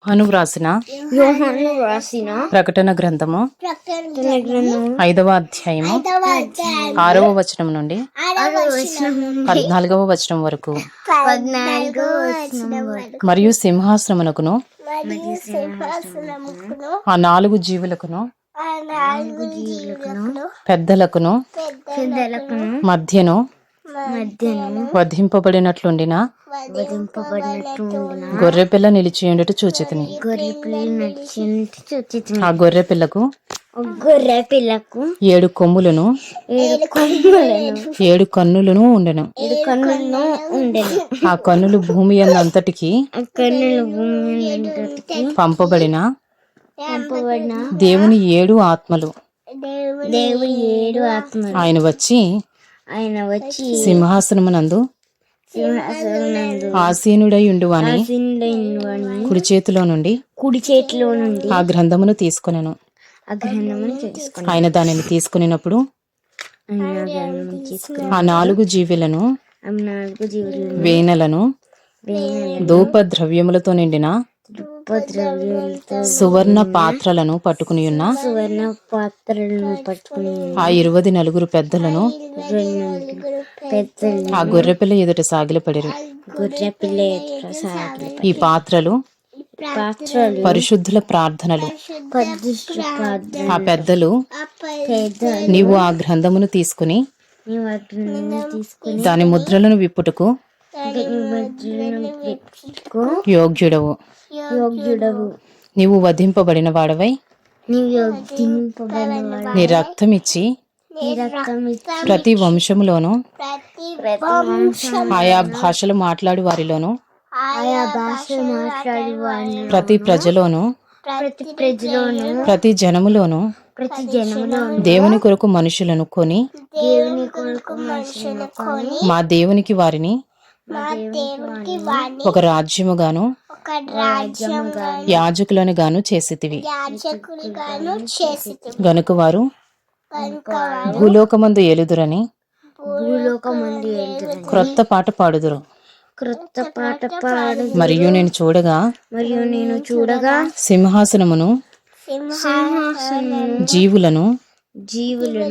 యోహాను వ్రాసిన ప్రకటన గ్రంథము 5వ అధ్యాయము 6వ వచనం నుండి 14వ వచనం వరకు. మరియు సింహాసనమునకును ఆ 4 జీవులకును పెద్దలకును మధ్యను వధింపబడినట్లుండిన గొర్రెపిల్ల నిలిచియుండుట చూచితిని. ఆ గొర్రెపిల్లకు 7 కొమ్ములను 7 కన్నులను ఉండెను. ఆ కన్నులు భూమి అంతటికి పంపబడిన దేవుని 7 ఆత్మలు. ఆయన వచ్చి సింహాసనమునందు ఆసీనుడై ఉండువాని కుడి చేతిలో నుండి ఆ గ్రంథమును తీసుకొనెను. ఆయన దానిని తీసుకునేటప్పుడు ఆ 4 జీవులను వీణలను ధూప ద్రవ్యములతో నిండిన సువర్ణ పాత్రలను పట్టుకుని ఉన్న ఆ 24 పెద్దలను ఆ గొర్రెపిల్ల ఎదుట సాగిలపడిరి. ఈ పాత్రలు పరిశుద్ధుల ప్రార్థనలు. ఆ పెద్దలు నీవు ఆ గ్రంథమును తీసుకుని దాని ముద్రలను విప్పుటకు యోగ్యుడవు. నీవు వధింపబడిన వాడవై నీ రక్తమిచ్చి ప్రతి వంశములోను ఆయా భాషలు మాట్లాడు వారిలోను ప్రతి ప్రజలోను ప్రతి జనములోను దేవుని కొరకు మనుషులను కొని మా దేవునికి వారిని ఒక రాజ్యముగాను యాజకులను గాను చేసితివి. గనుక వారు భూలోకమందు ఏలుదురని క్రొత్త పాట పాడుదురు. మరియు నేను చూడగా సింహాసనమును జీవులను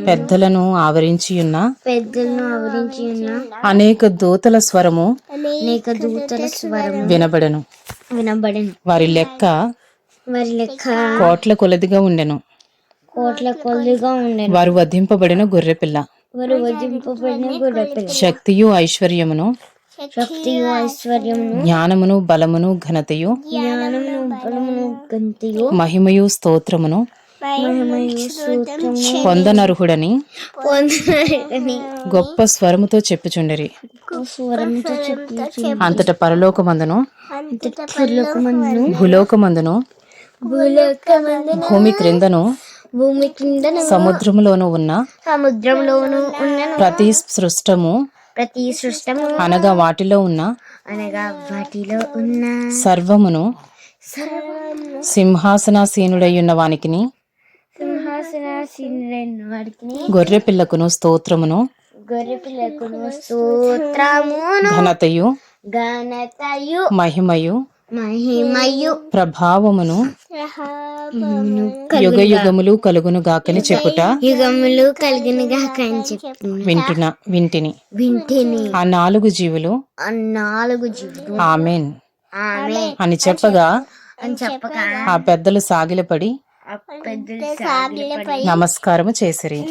పెద్దలను ఆవరించి ఉన్న అనేక దూతల స్వరము వినబడెను. వారి లెక్క కోట్ల కొలదిగా ఉండెను. వారు వధింపబడిన గొర్రెపిల్ల శక్తియు ఐశ్వర్యమును జ్ఞానమును బలమును ఘనతయు మహిమయు స్తోత్రమును పొందనర్హుడని గొప్ప స్వరముతో చెప్పుచుండిరి. అంతట పరలోకమందును భూలోకమందును భూమి క్రిందను సముద్రములోను ఉన్న ప్రతి సృష్టము అనగా వాటిలో ఉన్న సర్వమును సింహాసనాసీనుడయ్యున్న వానికిని గొర్రె పిల్లకును స్తోత్రమును ఘనతయు మహిమయు ప్రభావమును యుగ యుగములు కలుగును గాకని చెప్పుట వింటిని. ఆ 4 జీవులు ఆమేన్ అని చెప్పగా ఆ పెద్దలు సాగిలపడి నమస్కారము చేసిరి.